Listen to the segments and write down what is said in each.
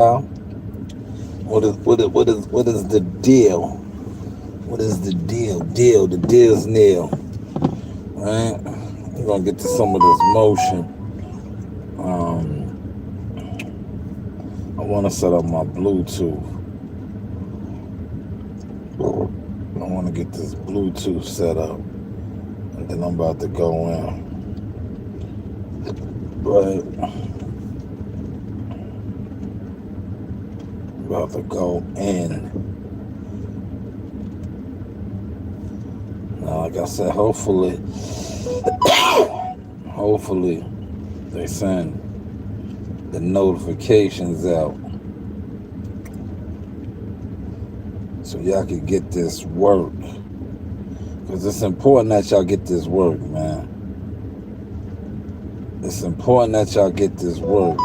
What is the deal? What is the deal? The deal's nil. Right? We're gonna get to some of this motion. Um, I want to set up my Bluetooth. I want to get this Bluetooth set up, and then I'm about to go in. Right, about to go in. Now, like I said, hopefully, they send the notifications out so y'all can get this work. Because it's important that y'all get this work, man. It's important that y'all get this work.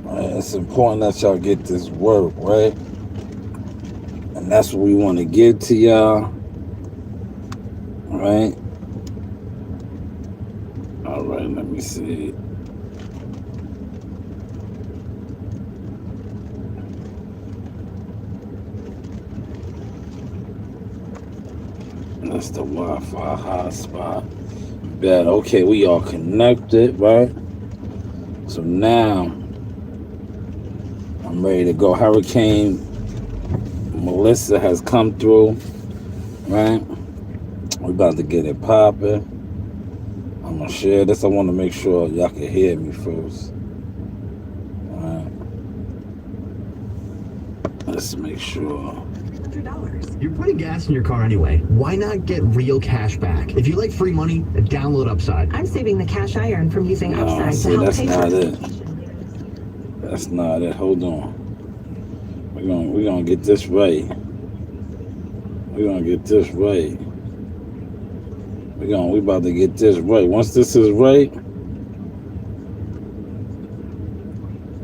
Right? It's important that y'all get this work, right? And that's what we want to give to y'all. Right? All right, let me see. That's the Wi-Fi hotspot. Bet. Okay, we all connected, right? So now I'm ready to go. Hurricane Melissa has come through, right? We're about to get it popping. I'm gonna share this. I want to make sure y'all can hear me first. All right. Let's make sure. You're putting gas in your car anyway. Why not get real cash back? If you like free money, download Upside. I'm saving the cash I earn from using Upside See, to help that's pay not for it. That's not it. Hold on. We're gonna get this right. We're gonna get this right. We about to get this right. Once this is right,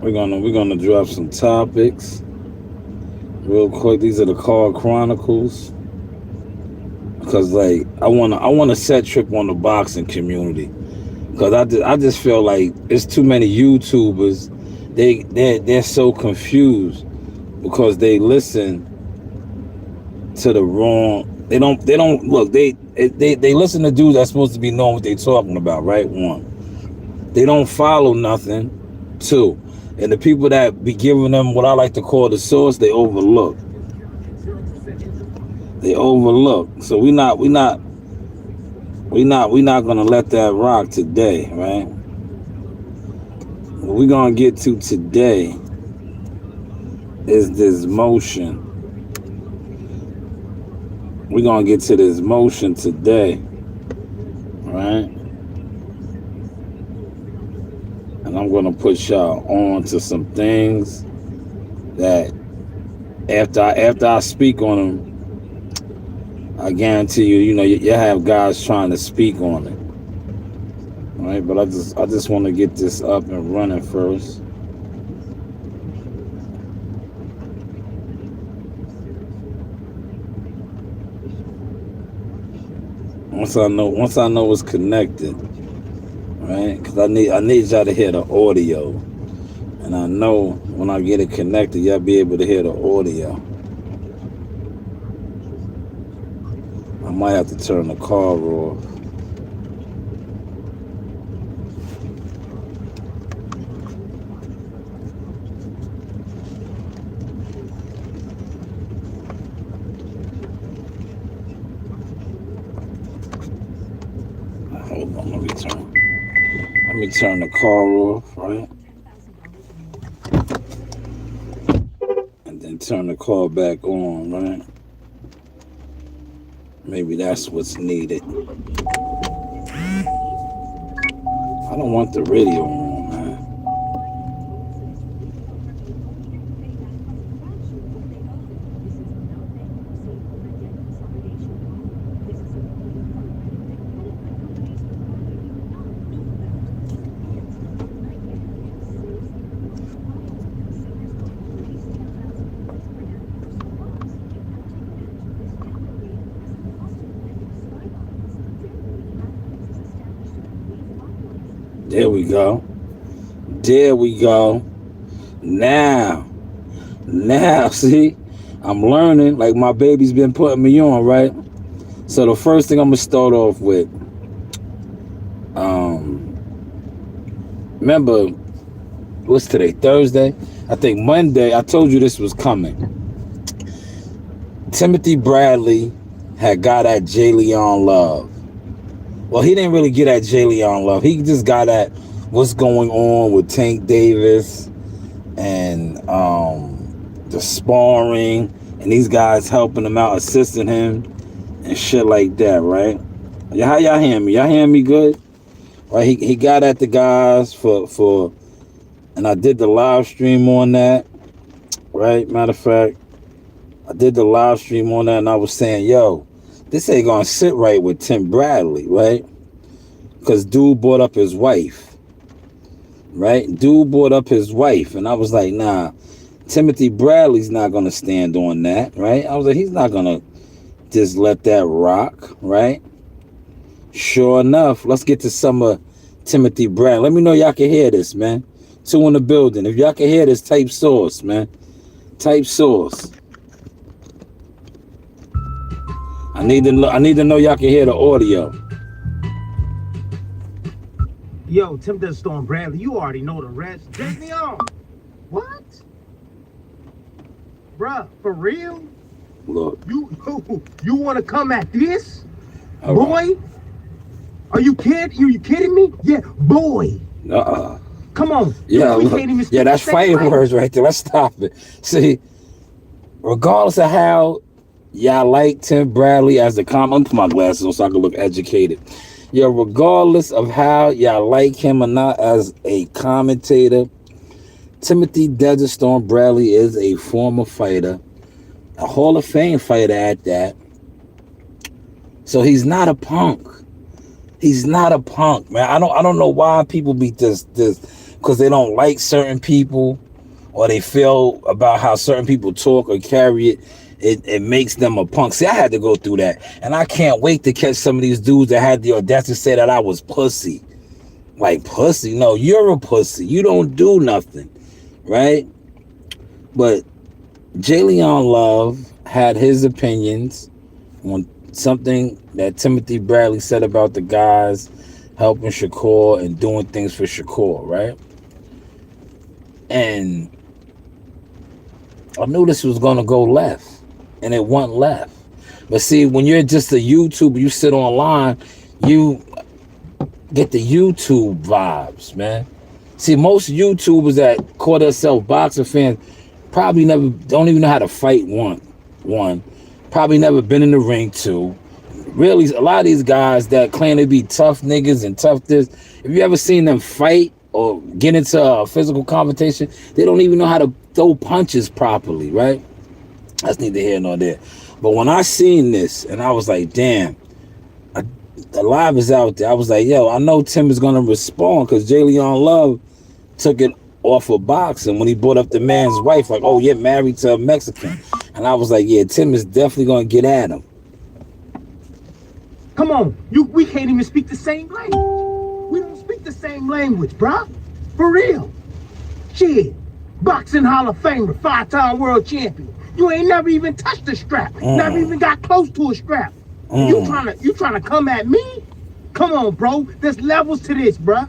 we're gonna drop some topics real quick. These are the Car Chronicles. Because like I wanna set trip on the boxing community. Because I just feel like it's too many YouTubers. They're so confused because they listen to the wrong. They don't look. They listen to dudes that's supposed to be knowing what they talking about. Right? One. They don't follow nothing. Two. And the people that be giving them what I like to call the source, they overlook. They overlook. So we not gonna let that rock today, right? What we're gonna get to today is this motion. We're gonna get to this motion today, right? And I'm gonna put y'all on to some things that after I speak on them, I guarantee you have guys trying to speak on it. Right? But I just want to get this up and running first. Once I know it's connected, right? Because I need y'all to hear the audio, and I know when I get it connected, y'all be able to hear the audio. I might have to turn the car off. Hold on, let me turn the car off, right? And then turn the car back on, right? Maybe that's what's needed. I don't want the radio on, man. There we go. There we go. Now, see, I'm learning. Like my baby's been putting me on, right? So the first thing I'm gonna start off with, remember, what's today? Thursday? I think Monday. I told you this was coming. Timothy Bradley had got at Jalen Love. Well, he didn't really get at Jalen Love. He just got at what's going on with Tank Davis and the sparring and these guys helping him out, assisting him and shit like that, right? How y'all hear me? Y'all hear me good? Right? He got at the guys for and I did the live stream on that, right? Matter of fact, I did the live stream on that and I was saying, yo, this ain't gonna sit right with Tim Bradley, right? Because dude brought up his wife, right? Dude brought up his wife. And I was like, nah, Timothy Bradley's not gonna stand on that, right? I was like, he's not gonna just let that rock, right? Sure enough, let's get to some of Timothy Bradley. Let me know y'all can hear this, man. 2 in the building. If y'all can hear this, type source, man. Type source. I need to know y'all can hear the audio. Yo, Tim the Storm Bradley, you already know the rest. Take me on. What? Bruh, for real? Look. You want to come at this? All boy? right. Are you kidding me? Yeah, boy. Come on. Yeah, we look, can't even yeah, that's fighting words right there. Let's stop it. See, regardless of how y'all like Tim Bradley as the I'm put my glasses on so I can look educated. Yeah, regardless of how y'all like him or not as a commentator, Timothy Desert Storm Bradley is a former fighter, a Hall of Fame fighter at that. So he's not a punk. He's not a punk, man. I don't know why people be this because they don't like certain people or they feel about how certain people talk or carry it. It makes them a punk. See, I had to go through that. And I can't wait to catch some of these dudes that had the audacity to say that I was pussy. Like, pussy? No, you're a pussy. You don't do nothing. Right? But Jalen Love had his opinions on something that Timothy Bradley said about the guys helping Shakur and doing things for Shakur, right? And I knew this was going to go left. And it went left. But see, when you're just a YouTuber, you sit online, you get the YouTube vibes, man. See, most YouTubers that call themselves boxing fans probably don't even know how to fight one. Probably never been in the ring, two. Really, a lot of these guys that claim to be tough niggas and tough this, if you ever seen them fight or get into a physical confrontation, they don't even know how to throw punches properly, right? That's neither here nor there. But when I seen this, and I was like, damn, the live is out there. I was like, yo, I know Tim is going to respond because Jalen Love took it off of boxing when he brought up the man's wife. Like, oh, you're married to a Mexican. And I was like, yeah, Tim is definitely going to get at him. Come on. We can't even speak the same language. We don't speak the same language, bruh. For real. Shit. Boxing Hall of Famer, 5-time world champion. You ain't never even touched a strap. Never even got close to a strap. You trying to come at me? Come on, bro. There's levels to this, bruh.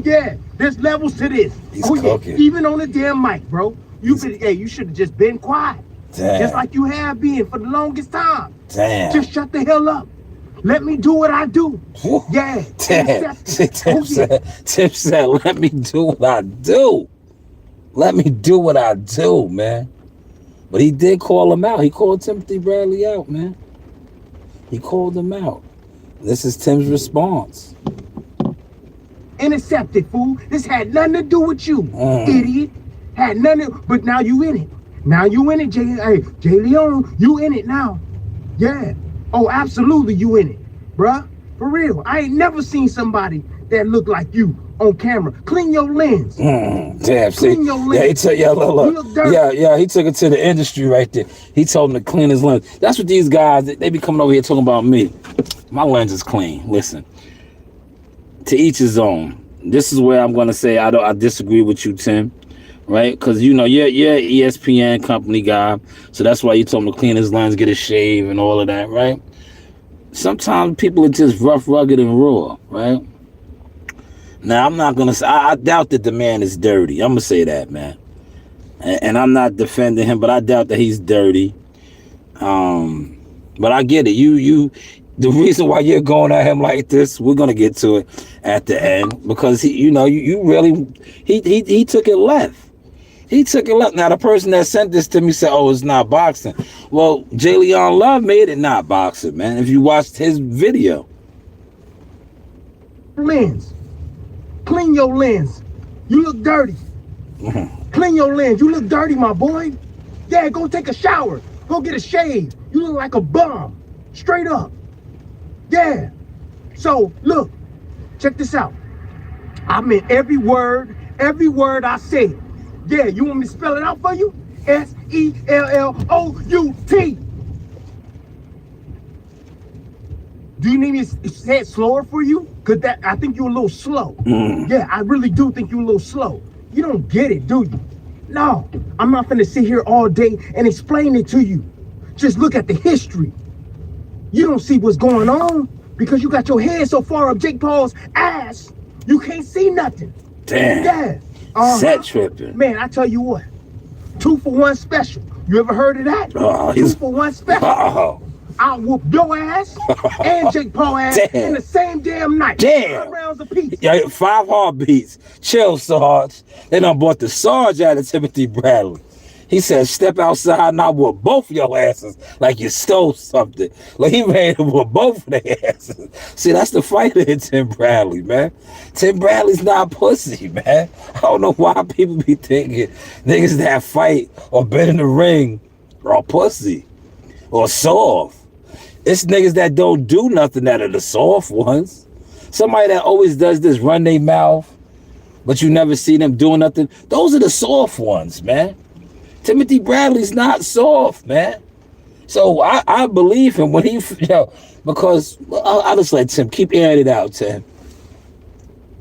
Yeah, there's levels to this. He's cooking. Yeah, even on the damn mic, bro. You should have just been quiet. Damn. Just like you have been for the longest time. Damn. Just shut the hell up. Let me do what I do. Yeah. Damn. Tim said, let me do what I do. Let me do what I do, man. But he did call him out. He called Timothy Bradley out, man. He called him out. This is Tim's response. Intercepted, fool. This had nothing to do with you, idiot. Had nothing. But now you in it. Now you in it, Jay Leon. You in it now. Yeah. Oh, absolutely, you in it, bruh. For real. I ain't never seen somebody that looked like you on camera. Clean your lens. Damn, see. Clean your lens. Yeah, he took he took it to the industry right there. He told him to clean his lens. That's what these guys, they be coming over here talking about me. My lens is clean. Listen. To each his own. this is where I'm gonna say I disagree with you, Tim. Right? Because you're ESPN company guy, so that's why you told him to clean his lines, get a shave, and all of that, right? Sometimes people are just rough, rugged, and raw, right? Now I'm not gonna say I doubt that the man is dirty. I'm gonna say that, man, and I'm not defending him, but I doubt that he's dirty. But I get it. The reason why you're going at him like this, we're gonna get to it at the end, because he took it left. He took it left. Now the person that sent this to me said, "Oh, it's not boxing." Well, J. Leon Love made it not boxing, man. If you watched his video, lens. Clean your lens. You look dirty. Clean your lens. You look dirty, my boy. Yeah, go take a shower. Go get a shave. You look like a bum. Straight up. Yeah. So, look. Check this out. I meant every word I said. Yeah, you want me to spell it out for you? SELLOUT. Do you need me to say it slower for you? Because I think you're a little slow. Yeah, I really do think you're a little slow. You don't get it, do you? No, I'm not gonna sit here all day and explain it to you. Just look at the history. You don't see what's going on because you got your head so far up Jake Paul's ass, you can't see nothing. Damn. Yeah. Set tripping. Man, I tell you what, 2-for-1 special. You ever heard of that? 2-for-1 special. I'll whoop your ass and Jake Paul ass in the same damn night. Damn. 5 rounds apiece. Yeah, 5 heartbeats. Chill, Sarge. They done bought the Sarge out of Timothy Bradley. He said, step outside and I whoop both your asses like you stole something. Like he ready to whoop both of their asses. See, that's the fighter in Tim Bradley, man. Tim Bradley's not pussy, man. I don't know why people be thinking niggas that fight or been in the ring are pussy or soft. It's niggas that don't do nothing that are the soft ones. Somebody that always does this, run their mouth, but you never see them doing nothing. Those are the soft ones, man. Timothy Bradley's not soft, man. So I believe him when he, because I'll just let Tim keep airing it out, Tim.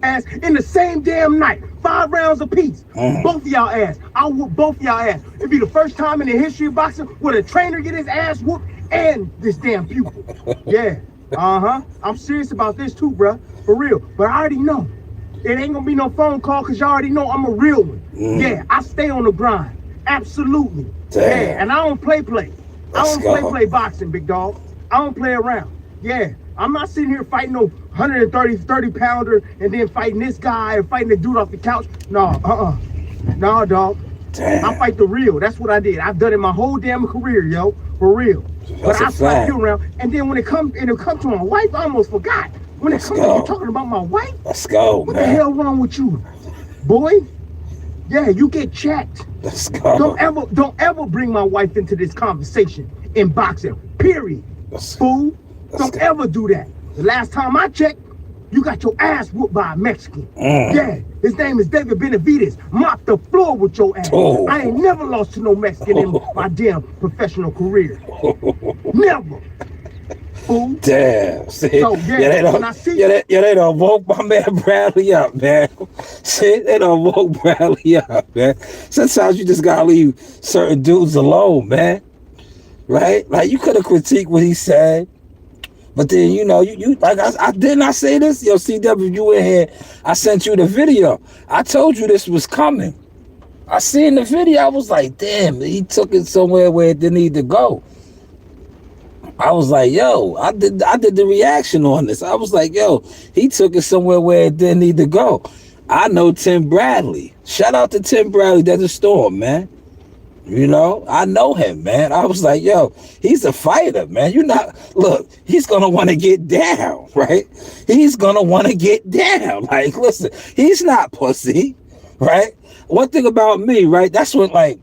Ass in the same damn night, 5 rounds apiece. Both of y'all ass. I'll whoop both of y'all ass. It'd be the first time in the history of boxing where a trainer get his ass whooped and this damn pupil. Yeah. I'm serious about this too, bruh. For real. But I already know. It ain't gonna be no phone call because y'all already know I'm a real one. Yeah, I stay on the grind. Absolutely. Damn. Yeah, and I don't play. I don't play boxing, big dog. I don't play around. Yeah, I'm not sitting here fighting no 30 pounder and then fighting this guy and fighting the dude off the couch. No, no, dog. Damn. I fight the real. That's what I did. I've done it my whole damn career, yo. For real. But I fight you around. And then when it comes to my wife, I almost forgot. When it comes to you talking about my wife, let's go, what man. The hell wrong with you, boy? Yeah, you get checked. Let's go. Don't ever bring my wife into this conversation in boxing. Period. Fool. Don't ever do that. The last time I checked, you got your ass whooped by a Mexican. Yeah, his name is David Benavides. Mop the floor with your ass. I ain't never lost to no Mexican in my damn professional career. Never. Fool. Damn. See, so, they done woke my man Bradley up, man. See, they done woke Bradley up, man. Sometimes you just gotta leave certain dudes alone, man. Right? Like, you could have critiqued what he said. But then, you like, I didn't I say this? Yo, CW, you in here. I sent you the video. I told you this was coming. I seen the video. I was like, damn, he took it somewhere where it didn't need to go. I was like, yo, I did the reaction on this. I was like, yo, he took it somewhere where it didn't need to go. I know Tim Bradley. Shout out to Tim Bradley, Desert Storm, man. I know him, man. I was like, yo, he's a fighter, man. Look, he's going to want to get down, right? He's going to want to get down. Like, listen, he's not pussy, right? One thing about me, right? That's what, like,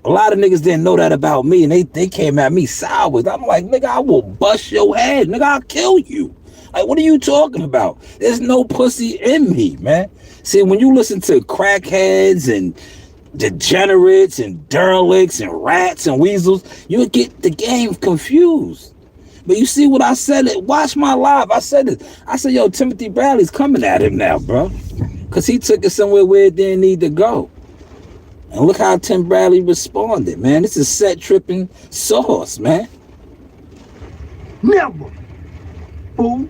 a lot of niggas didn't know that about me, and they came at me sideways. I'm like, nigga, I will bust your head. Nigga, I'll kill you. Like, what are you talking about? There's no pussy in me, man. See, when you listen to crackheads and degenerates and derelicts and rats and weasels, you'll get the game confused. But you see what I said? Watch my live. I said it. I said, yo, Timothy Bradley's coming at him now, bro. Because he took it somewhere where it didn't need to go. And look how Tim Bradley responded, man. This is set tripping sauce, man. Never. Fool.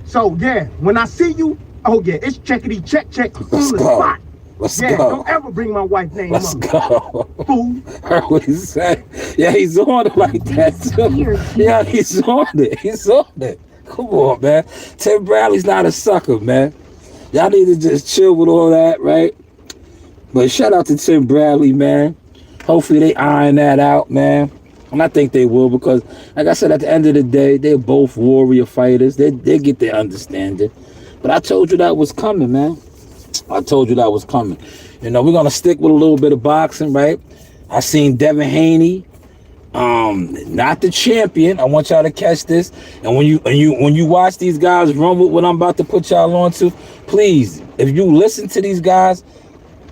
So, yeah, when I see you, oh, yeah, it's checkity check on Let's the go. spot. Let's Yeah, go. don't ever bring my wife's name Let's up. go. Fool. Heard what he said. Yeah, he's on it like that, too. Yeah, he's on it. He's on it. Come on, man. Tim Bradley's not a sucker, man. Y'all need to just chill with all that, right? But shout out to Tim Bradley, man. Hopefully they iron that out, man. And I think they will because, like I said, at the end of the day, they're both warrior fighters. They get their understanding. But I told you that was coming, man. I told you that was coming. You know, we're going to stick with a little bit of boxing, right? I seen Devin Haney, not the champion. I want y'all to catch this. And when you watch these guys run with what I'm about to put y'all on to, please, if you listen to these guys,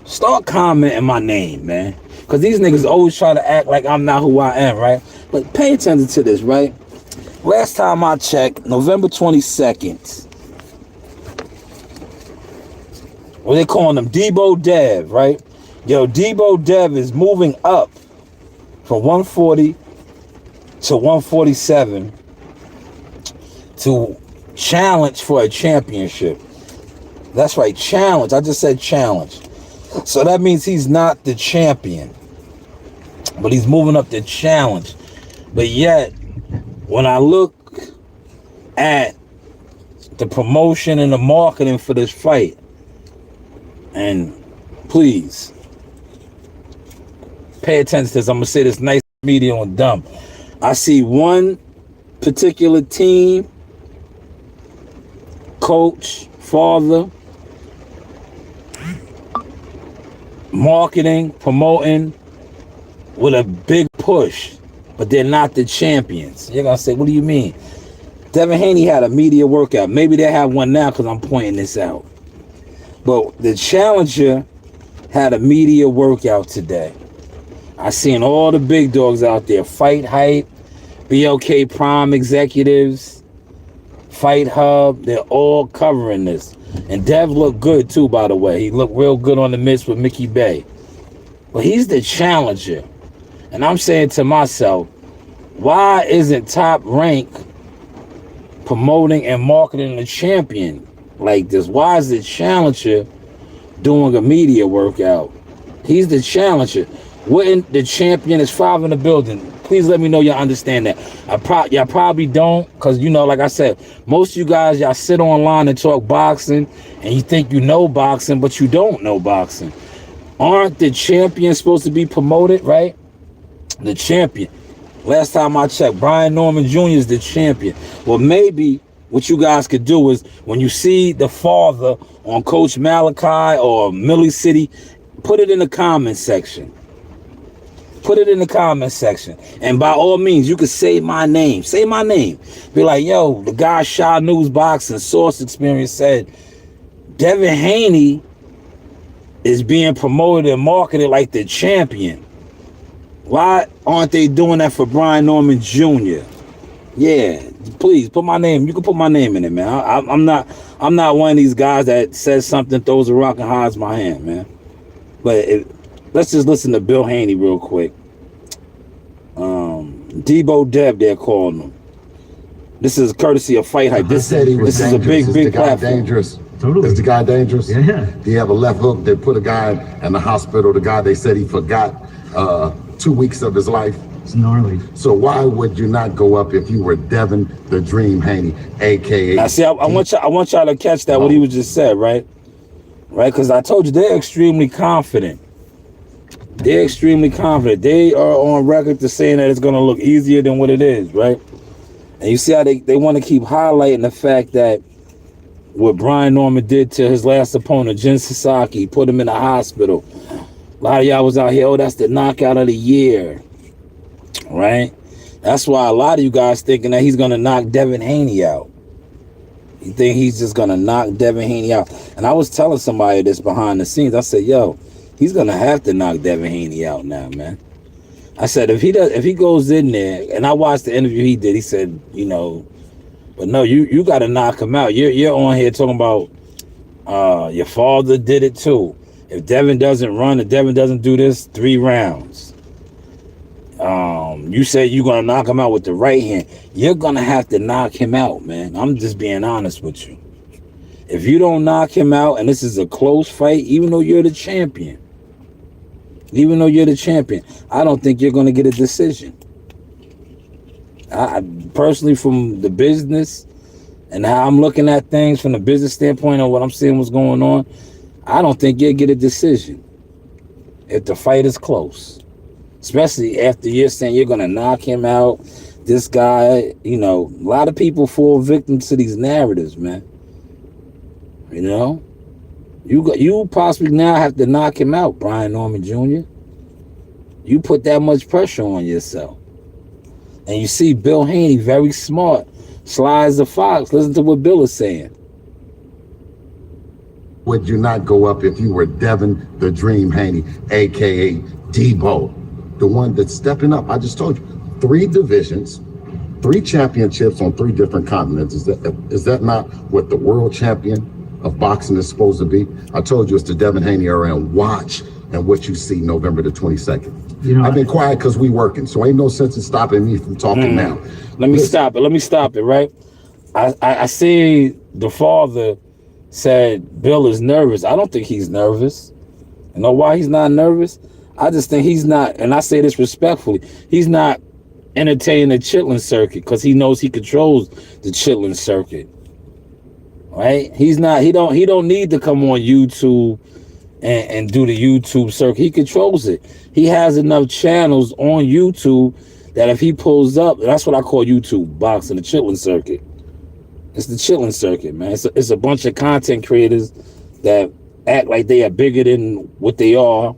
start commenting my name, man. Because these niggas always try to act like I'm not who I am, right? But pay attention to this, right? Last time I checked, November 22nd, what they calling him? Debo Dev, right? Yo, Debo Dev is moving up from 140 to 147 to challenge for a championship. That's right, challenge. I just said challenge. So that means he's not the champion, but he's moving up to challenge. But yet, when I look at the promotion and the marketing for this fight, and please pay attention to this. I'm going to say this nice, medium, and dumb. I see one particular team, coach, father, marketing, promoting with a big push, but they're not the champions. You're going to say, what do you mean? Devin Haney had a media workout. Maybe they have one now because I'm pointing this out. But the challenger had a media workout today. I seen all the big dogs out there. Fight Hype, BLK Prime executives, Fight Hub. They're all covering this. And Dev looked good too, by the way. He looked real good on the mix with Mickey Bay. But he's the challenger. And I'm saying to myself, why isn't Top Rank promoting and marketing the champion like this? Why is the challenger doing a media workout? He's the challenger. Wouldn't the champion is 5 in the building? Please let me know y'all understand that. Y'all probably don't, because, you know, like I said, most of you guys, y'all sit online and talk boxing, and you think you know boxing, but you don't know boxing. Aren't the champions supposed to be promoted, right? The champion. Last time I checked, Brian Norman Jr. is the champion. Well, maybe what you guys could do is when you see the father on Coach Malachi or Millie City, put it in the comment section. Put it in the comment section. And by all means, you can say my name. Say my name. Be like, yo, the guy Shaw News Boxing Source Experience said Devin Haney is being promoted and marketed like the champion. Why aren't they doing that for Brian Norman Jr.? Yeah, please put my name. You can put my name in it, man. I'm not one of these guys that says something, throws a rock, and hides my hand, man. But let's just listen to Bill Haney real quick. Debo Dev, they're calling him. This is courtesy of Fight Hype. This is a big platform. Dangerous. Totally. Is the guy dangerous? Yeah. Do you have a left hook? They put a guy in the hospital. The guy, they said he forgot 2 weeks of his life. It's gnarly. So why would you not go up if you were Devin the Dream Haney, aka? Now, see, I want y'all to catch that, what he was just said, right? Right? Because I told you they're extremely confident. They're extremely confident. They are on record to saying that it's going to look easier than what it is, right? And you see how they want to keep highlighting the fact that what Brian Norman did to his last opponent, Jin Sasaki, put him in the hospital. A lot of y'all was out here, oh, that's the knockout of the year, right? That's why a lot of you guys thinking that he's going to knock Devin Haney out. You think he's just going to knock Devin Haney out. And I was telling somebody this behind the scenes. I said, yo, he's going to have to knock Devin Haney out now, man. I said, if he goes in there, and I watched the interview he did, he said, you know, but no, you got to knock him out. You're on here talking about Your father did it too. If Devin doesn't run, if Devin doesn't do this, 3 rounds. You said you're gonna knock him out with the right hand. You're gonna have to knock him out, man. I'm just being honest with you. If you don't knock him out, and this is a close fight, even though you're the champion, I don't think you're gonna get a decision. I personally, from the business and how I'm looking at things from the business standpoint and what I'm seeing what's going on, I don't think you'll get a decision if the fight is close. Especially after you're saying you're going to knock him out. This guy, a lot of people fall victim to these narratives, man. You possibly now have to knock him out, Brian Norman Jr. You put that much pressure on yourself. And you see Bill Haney, very smart, sly as a fox. Listen to what Bill is saying. Would you not go up if you were Devin the Dream Haney, a.k.a. Debo? The one that's stepping up. I just told you, 3 divisions, 3 championships on 3 different continents. Is that not what the world champion of boxing is supposed to be? I told you it's the Devin Haney era, and watch and what you see November the 22nd. I've been quiet because we working, so ain't no sense in stopping me from talking now. Let me stop it, right? I see the father said Bill is nervous. I don't think he's nervous. You know why he's not nervous? I just think he's not, and I say this respectfully, he's not entertaining the chitlin circuit because he knows he controls the chitlin circuit. Right? He don't need to come on YouTube and do the YouTube circuit. He controls it. He has enough channels on YouTube that if he pulls up, that's what I call YouTube boxing, the chitlin circuit. It's the chitlin circuit, man. It's a bunch of content creators that act like they are bigger than what they are.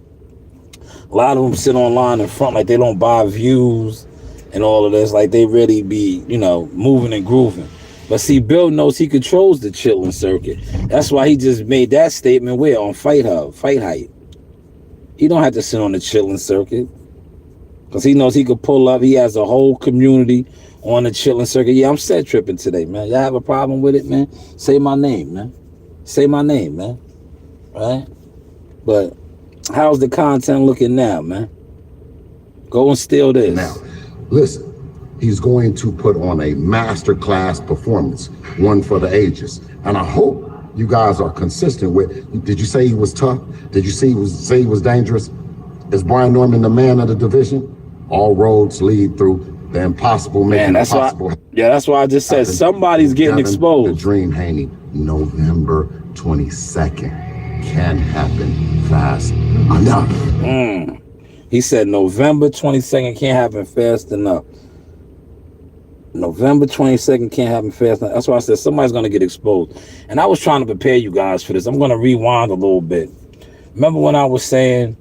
A lot of them sit online in front like they don't buy views and all of this, like they really be, moving and grooving. But see, Bill knows he controls the chitlin circuit. That's why he just made that statement where on Fight Hub, Fight Hype. He don't have to sit on the chitlin circuit because he knows he could pull up. He has a whole community on the chitlin circuit. Yeah, I'm set tripping today, man. Y'all have a problem with it, man? Say my name, man. Say my name, man. Right? But how's the content looking now, man? Go and steal this. Now, listen. He's going to put on a masterclass performance, one for the ages. And I hope you guys are consistent with, did you say he was tough? Did you say he was dangerous? Is Brian Norman the man of the division? All roads lead through the impossible making possible. That's why I just said somebody's getting exposed. The Dream Haney, November 22nd can happen fast enough. He said November 22nd can't happen fast enough. November 22nd can't happen fast enough. That's why I said somebody's going to get exposed. And I was trying to prepare you guys for this. I'm going to rewind a little bit. Remember when I was saying,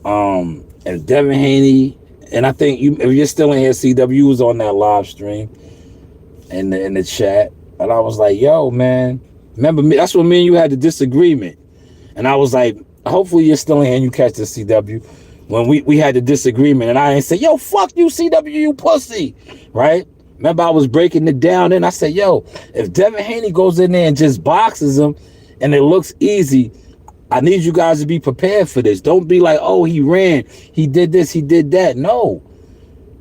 if Devin Haney, and I think if you're still in here, CW was on that live stream in the chat. And I was like, yo, man, remember me? That's when me and you had the disagreement. And I was like, hopefully you're still in here and you catch the CW. When we had the disagreement and I ain't say, yo, fuck you, CW, you pussy, right? Remember, I was breaking it down and I said, yo, if Devin Haney goes in there and just boxes him and it looks easy, I need you guys to be prepared for this. Don't be like, oh, he ran, he did this, he did that. No.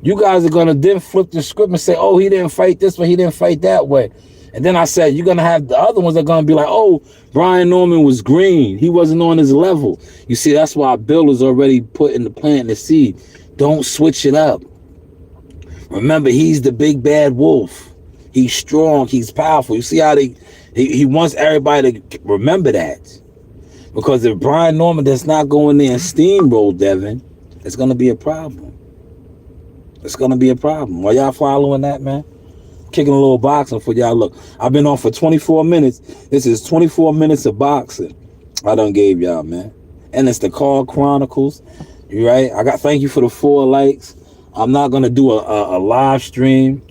You guys are going to then flip the script and say, oh, he didn't fight this way, he didn't fight that way. And then I said, you're going to have the other ones that are going to be like, oh, Brian Norman was green. He wasn't on his level. You see, that's why Bill is already putting the plant in the seed. Don't switch it up. Remember, he's the big bad wolf. He's strong. He's powerful. You see how he wants everybody to remember that. Because if Brian Norman does not go in there and steamroll Devin, it's going to be a problem. It's going to be a problem. Are y'all following that, man? Kicking a little boxing for y'all. Look, I've been on for 24 minutes. This is 24 minutes of boxing I done gave y'all, man. And it's the Call Chronicles. You right? Thank you for the 4 likes. I'm not going to do a live stream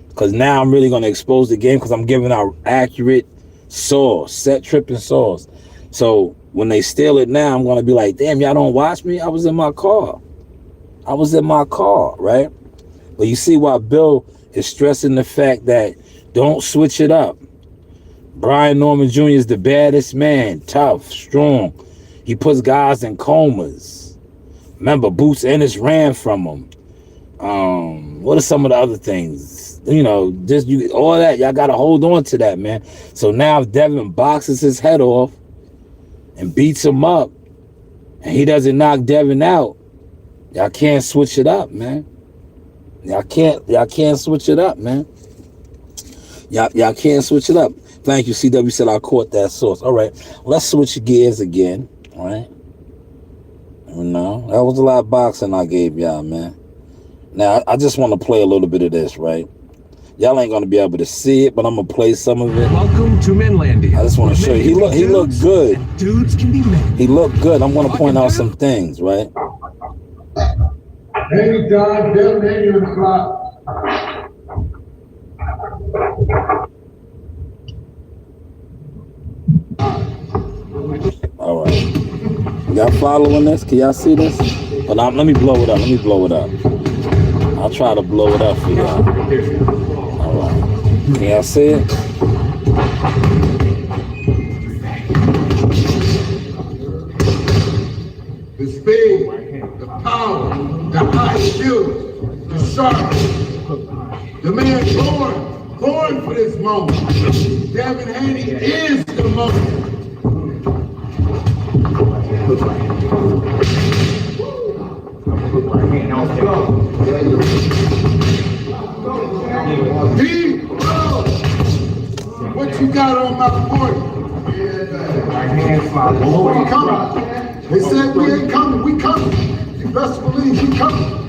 because now I'm really going to expose the game because I'm giving out accurate source, set tripping source. So when they steal it now, I'm going to be like, damn, y'all don't watch me? I was in my car, right? But you see why Bill is stressing the fact that don't switch it up. Brian Norman Jr. is the baddest man, tough, strong. He puts guys in comas. Remember, Boots Ennis ran from him. What are some of the other things? You know, just all that. Y'all got to hold on to that, man. So now if Devin boxes his head off and beats him up, and he doesn't knock Devin out, y'all can't switch it up, man. Y'all can't switch it up, man. Y'all can't switch it up. Thank you, CW said I caught that source. All right, let's switch gears again. All right. You know, that was a lot of boxing I gave y'all, man. Now, I just want to play a little bit of this, right? Y'all ain't going to be able to see it, but I'm going to play some of it. Welcome to Menlandia. I just want to show you. He looked good. Dudes can be men. He looked good. I'm going to point out some things, right? Hey, Don, Devin Haney on the clock. All right. Y'all following this? Can y'all see this? But let me blow it up. Let me blow it up. I'll try to blow it up for y'all. All right. Can y'all see it? The speed, the power, the high skills, the sharp. The man born for this moment. Devin Haney is the moment. What you got on my point? We coming. They said we ain't coming. We coming. You best believe we coming.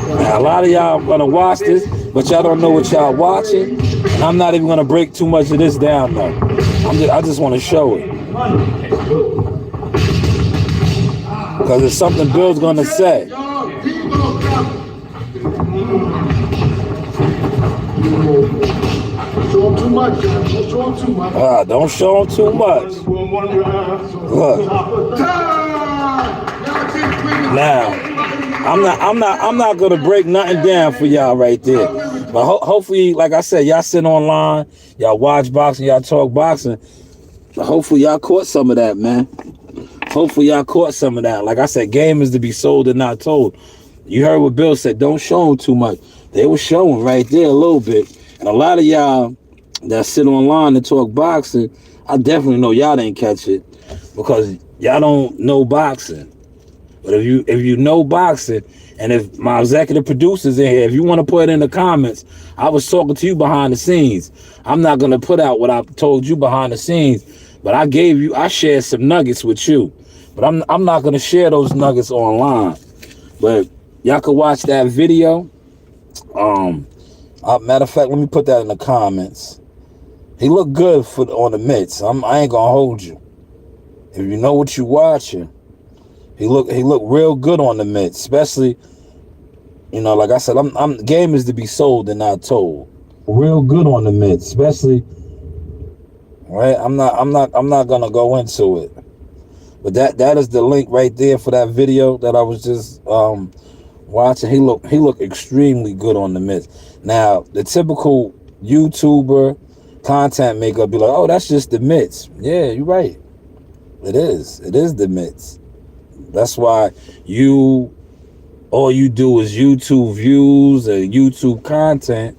Now, a lot of y'all gonna watch this, but y'all don't know what y'all watching. And I'm not even gonna break too much of this down though. I just want to show it. Because it's something Bill's gonna say. Show him too much. Don't show him too much. Don't show him too much. Look. Now, I'm not gonna break nothing down for y'all right there. But hopefully, like I said, y'all sit online, y'all watch boxing, y'all talk boxing. But hopefully y'all caught some of that, man. Hopefully y'all caught some of that. Like I said, game is to be sold and not told. You heard what Bill said, don't show them too much. They were showing right there a little bit. And a lot of y'all that sit online and talk boxing, I definitely know y'all didn't catch it because y'all don't know boxing. But if you know boxing, and if my executive producers in here, if you want to put it in the comments, I was talking to you behind the scenes. I'm not going to put out what I told you behind the scenes, but I shared some nuggets with you. But I'm not going to share those nuggets online. But y'all can watch that video. Matter of fact, let me put that in the comments. He looked good on the mitts. I ain't going to hold you. If you know what you're watching, he looked real good on the mitts, especially, you know, like I said, game is to be sold and not told. Real good on the mitts, especially, right? I'm not gonna go into it, but that is the link right there for that video that I was just watching. He looked extremely good on the mitts. Now the typical YouTuber content maker be like, oh, that's just the mitts. Yeah, you're right. It is the mitts. That's why all you do is YouTube views and YouTube content,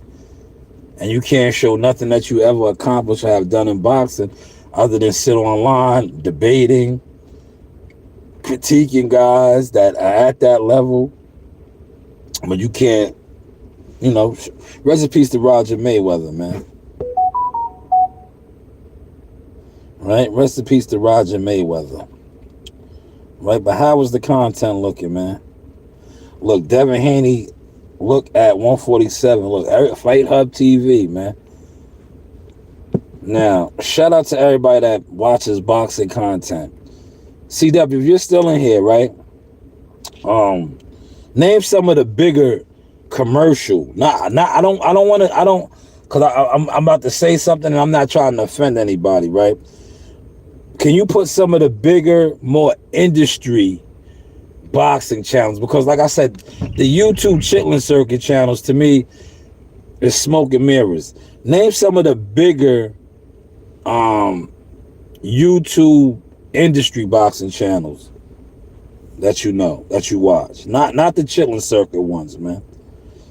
and you can't show nothing that you ever accomplished or have done in boxing other than sit online debating, critiquing guys that are at that level. But you can't, you know, rest in peace to Roger Mayweather, man. Right? Rest in peace to Roger Mayweather. Right, but how was the content looking, man? Look, Devin Haney, look at 147. Look, Fight Hub TV, man. Now, shout out to everybody that watches boxing content. CW, if you're still in here, right? Name some of the bigger commercial. Because I'm about to say something and I'm not trying to offend anybody, right? Can you put some of the bigger, more industry boxing channels, because like I said, the YouTube chitlin circuit channels to me is smoke and mirrors. Name some of the bigger YouTube industry boxing channels that you know, that you watch. Not the chitlin circuit ones, man.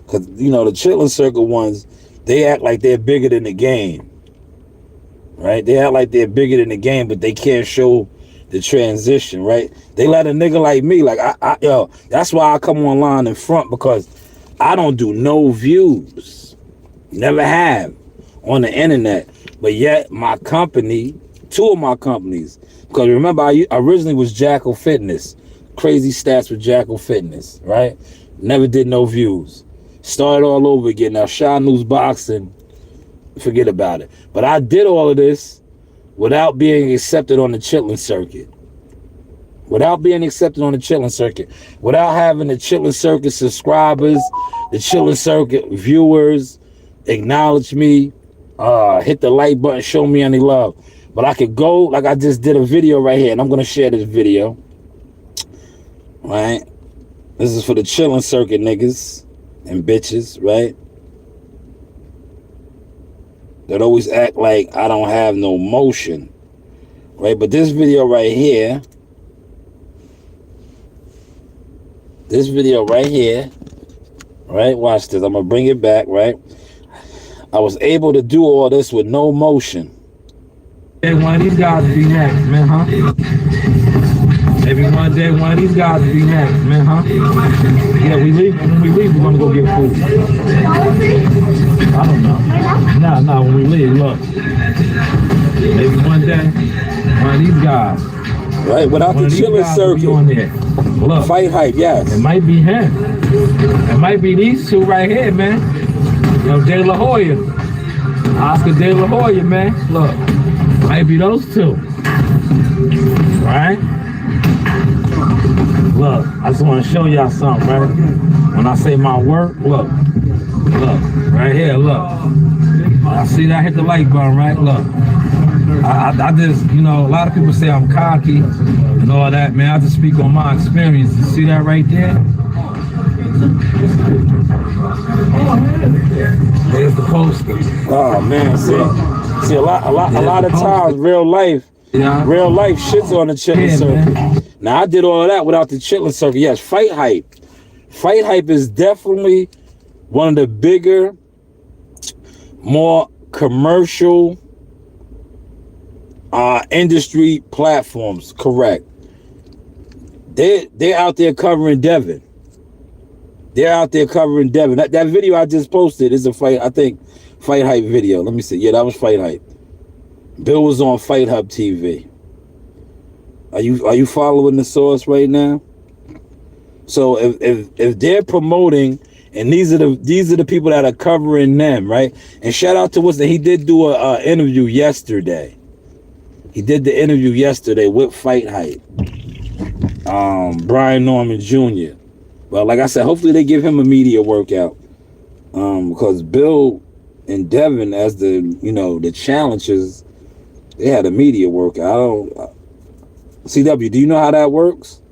Because, you know, the chitlin circuit ones, they act like they're bigger than the game. Right? They act like they're bigger than the game, but they can't show the transition, right? They let a nigga like me, like, yo, that's why I come online in front, because I don't do no views. Never have on the internet. But yet, my company, two of my companies, because remember, I originally was Jackal Fitness. Crazy stats with Jackal Fitness, right? Never did no views. Started all over again. Now, Shy News Boxing, forget about it. But I did all of this without being accepted on the chitlin circuit. Without being accepted on the chitlin circuit. Without having the chitlin circuit subscribers, the chitlin circuit viewers acknowledge me, hit the like button, show me any love. But I could go, like I just did a video right here, and I'm going to share this video. Right? This is for the chitlin circuit niggas and bitches, right? That always act like I don't have no motion, right? But this video right here, right? Watch this. I'm gonna bring it back, right? I was able to do all this with no motion. Hey, one of these guys will be next, man, huh? Maybe one day one of these guys will be next, man, huh? Yeah, when we leave, we're gonna go get food. I don't know. Nah, when we leave, look. Maybe one day, one of these guys. Right, without the chitlin circuit. Look, Fight Hype, yes. it might be him. It might be these two right here, man. Yo, De La Hoya. Oscar De La Hoya, man. Look, might be those two. Right? Look, I just want to show y'all something, right? When I say my work, look, right here, look. I see that, hit the like button, right? Look. I just, you know, a lot of people say I'm cocky and all that, man. I just speak on my experience. You see that right there? There's the poster. Oh man, see a lot of times real life shits on the chitlin circuit. Man. Now I did all of that without the chitlin circuit. Yes, Fight Hype. Fight Hype is definitely one of the bigger, more commercial industry platforms. Correct. They're out there covering Devin. That video I just posted is a Fight Hype video. Let me see. Yeah, that was Fight Hype. Bill was on Fight Hub TV. Are you following the source right now? So if they're promoting, and these are the people that are covering them, right? And shout out to Winston. He did do a interview yesterday. He did the interview yesterday with Fight Hype. Brian Norman Jr. Well, like I said, hopefully they give him a media workout. Because Bill and Devin, as the challengers, they had a media workout. CW, do you know how that works?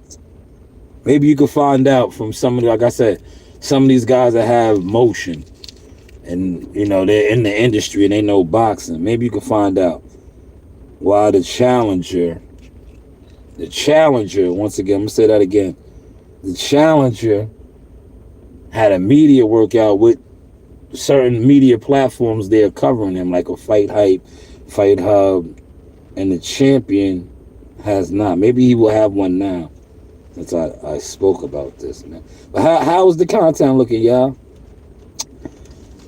Maybe you could find out from somebody, like I said, some of these guys that have motion and, they're in the industry and they know boxing. Maybe you could find out why the challenger, once again, I'm going to say that again. The challenger had a media workout with certain media platforms they're covering him, like a Fight Hype, Fight Hub, and the champion has not. Maybe he will have one now, since I spoke about this, man. But how is the content looking, y'all?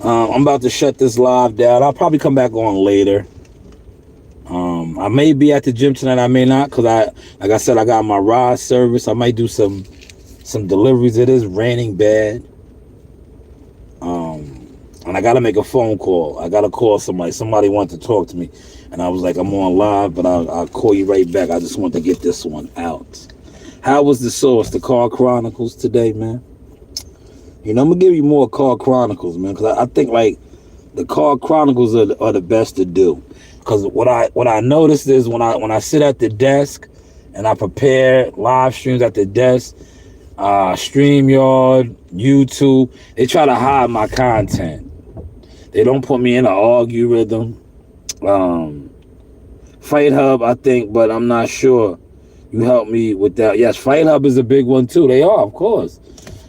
I'm about to shut this live down. I'll probably come back on later. I may be at the gym tonight. I may not, because like I said, I got my ride service. I might do some deliveries. It is raining bad. And I got to make a phone call. I got to call somebody. Somebody wanted to talk to me. And I was like, I'm on live, but I'll call you right back. I just want to get this one out. How was the source? The Car Chronicles today, man? I'm going to give you more Car Chronicles, man, because I think, like, the Car Chronicles are the best to do. Because what I noticed is when I sit at the desk and I prepare live streams at the desk, StreamYard, YouTube. They try to hide my content. They don't put me in an algorithm. Fight Hub, I think, but I'm not sure. You help me with that. Yes, Fight Hub is a big one too. They are, of course.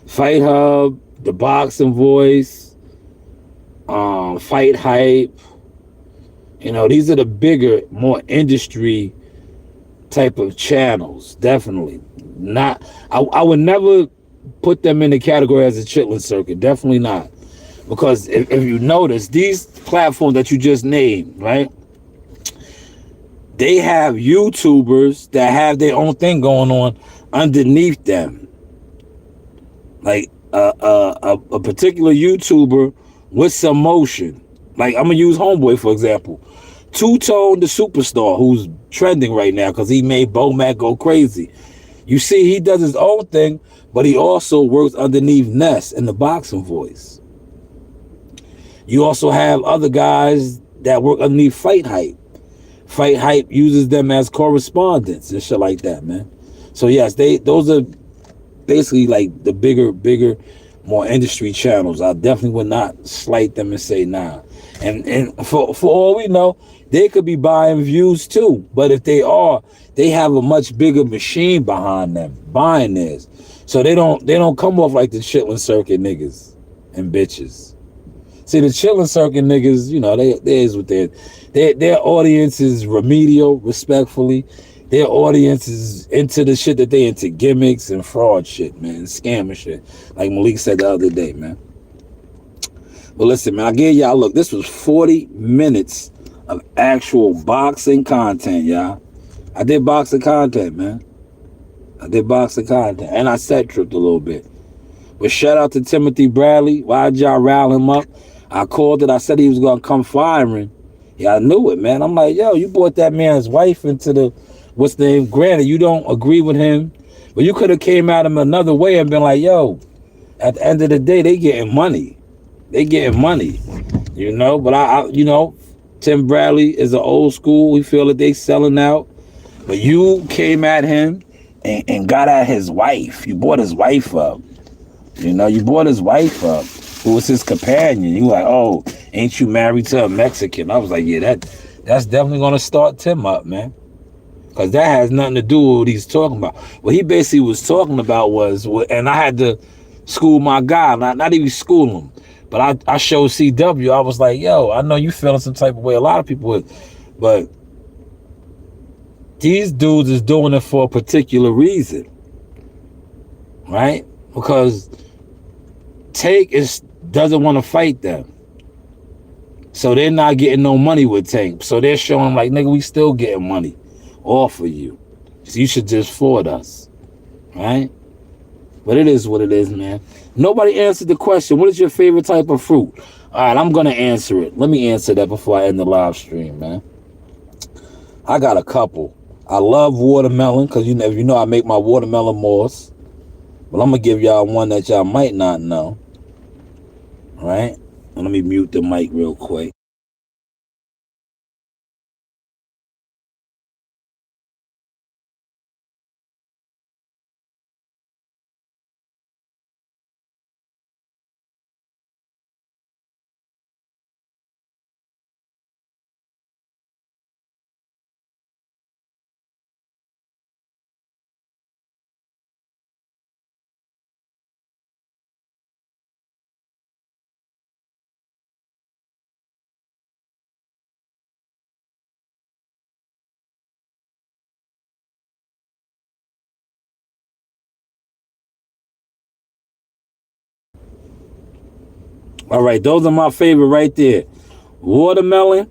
Fight Hub, The Boxing Voice, Fight Hype. You know, these are the bigger, more industry type of channels. Definitely. Not. I would never put them in the category as a chitlin circuit. Definitely not. Because if you notice, these platforms that you just named, right? They have YouTubers that have their own thing going on underneath them. Like a particular YouTuber with some motion. Like, I'm going to use Homeboy, for example. Two-Tone the Superstar, who's trending right now because he made Bo Mac go crazy. You see, he does his own thing, but he also works underneath Ness in The Boxing Voice. You also have other guys that work underneath Fight Hype. Fight Hype uses them as correspondents and shit like that, man. So yes, those are basically like the bigger, more industry channels. I definitely would not slight them and say nah. And for all we know, they could be buying views too. But if they are, they have a much bigger machine behind them buying theirs. So they don't come off like the chitlin circuit niggas and bitches. See, the chillin' circuit niggas, you know, they is what their audience is remedial, respectfully. Their audience is into the shit that they into, gimmicks and fraud shit, man, scam and shit. Like Malik said the other day, man. But listen, man, I gave y'all, look, this was 40 minutes of actual boxing content, y'all. I did boxing content, man. I did boxing content. And I set tripped a little bit. But shout out to Timothy Bradley. Why'd y'all rile him up? I called it. I said he was going to come firing. Yeah, I knew it, man. I'm like, yo, you brought that man's wife into the, what's the name? Granted, you don't agree with him, but you could have came at him another way and been like, yo, at the end of the day, they getting money. They getting money, you know? But I you know, Tim Bradley is an old school. We feel that they selling out. But you came at him and got at his wife. You brought his wife up. You know, you brought his wife up, who was his companion. You like, oh, ain't you married to a Mexican? I was like, yeah, that's definitely going to start Tim up, man. Because that has nothing to do with what he's talking about. What he basically was talking about was, and I had to school my guy, not even school him, but I showed CW. I was like, yo, I know you feeling some type of way. A lot of people would, but these dudes is doing it for a particular reason, right? Because Tank doesn't want to fight them. So they're not getting no money with Tank. So they're showing like, nigga, we still getting money off of you. So you should just forward us. Right? But it is what it is, man. Nobody answered the question. What is your favorite type of fruit? All right, I'm going to answer it. Let me answer that before I end the live stream, man. I got a couple. I love watermelon because you know I make my watermelon mousse. But I'm going to give y'all one that y'all might not know. All right? And let me mute the mic real quick. All right, those are my favorite right there. Watermelon,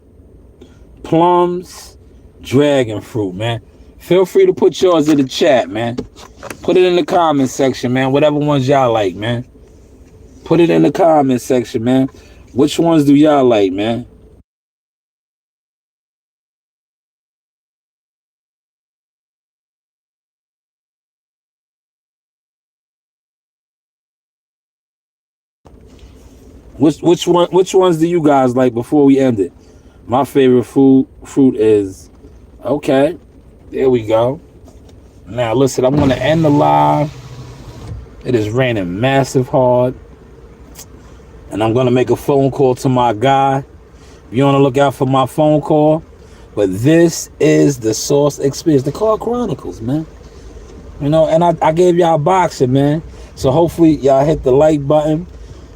plums, dragon fruit, man. Feel free to put yours in the chat, man. Put it in the comment section, man. Whatever ones y'all like, man. Put it in the comment section, man. Which ones do y'all like, man? Which ones do you guys like before we end it? My favorite fruit is, okay, there we go. Now listen, I'm gonna end the live It is raining massive hard. And I'm gonna make a phone call to my guy. Be on the lookout for my phone call. But this is the Source Experience, the Car Chronicles, man. You know, and I gave y'all boxing, man. So hopefully y'all hit the like button.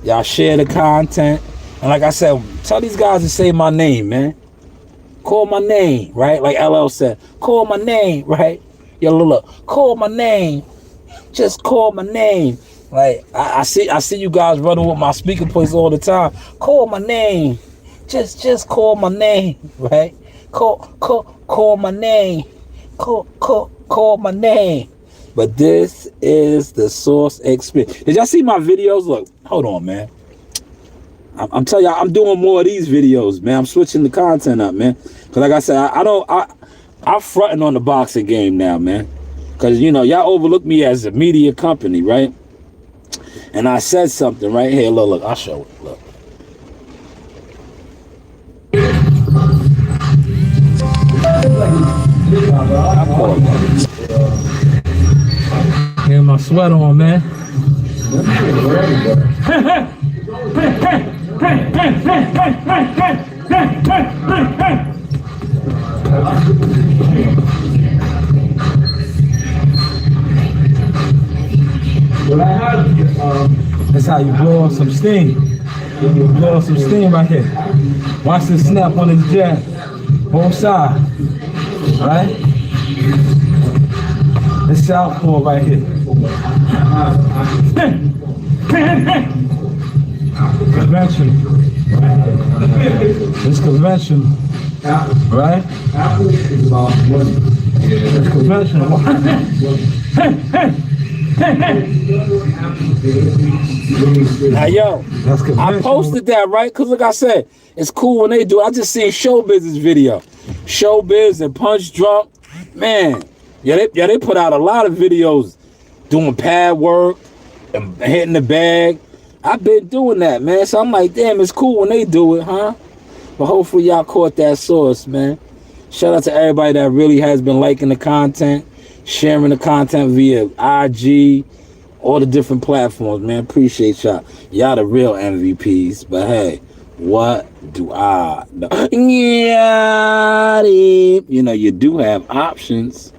Y'all share the content. And like I said, tell these guys to say my name, man. Call my name, right? Like LL said, call my name, right? Yo, look, call my name. Just call my name. Like I see you guys running with my speaker points all the time. Call my name. Just call my name, right? Call my name. Call my name. But this is the Source Experience. Did y'all see my videos? Look, hold on, man. I'm telling y'all, I'm doing more of these videos, man. I'm switching the content up, man. Cause like I said, I'm fronting on the boxing game now, man. Cause you know, y'all overlook me as a media company, right? And I said something right here. Look, I'll show it. Look. Get my sweater on, man. That's how you blow off some steam. You blow off some steam right here. Watch this snap on his jab. Both sides. Right? This southpaw right here. Conventional. It's conventional. Right? It's conventional. Now, yo, I posted that, right? Because, like I said, it's cool when they do it. I just seen Showbiz's video. Showbiz and Punch Drunk. Man, they put out a lot of videos doing pad work and hitting the bag. I've been doing that, man. So I'm like, damn, it's cool when they do it, huh? But hopefully y'all caught that source, man. Shout out to everybody that really has been liking the content, sharing the content via IG, all the different platforms, man. Appreciate y'all. Y'all the real MVPs. But hey, what do I know? Yeah, you know, you do have options.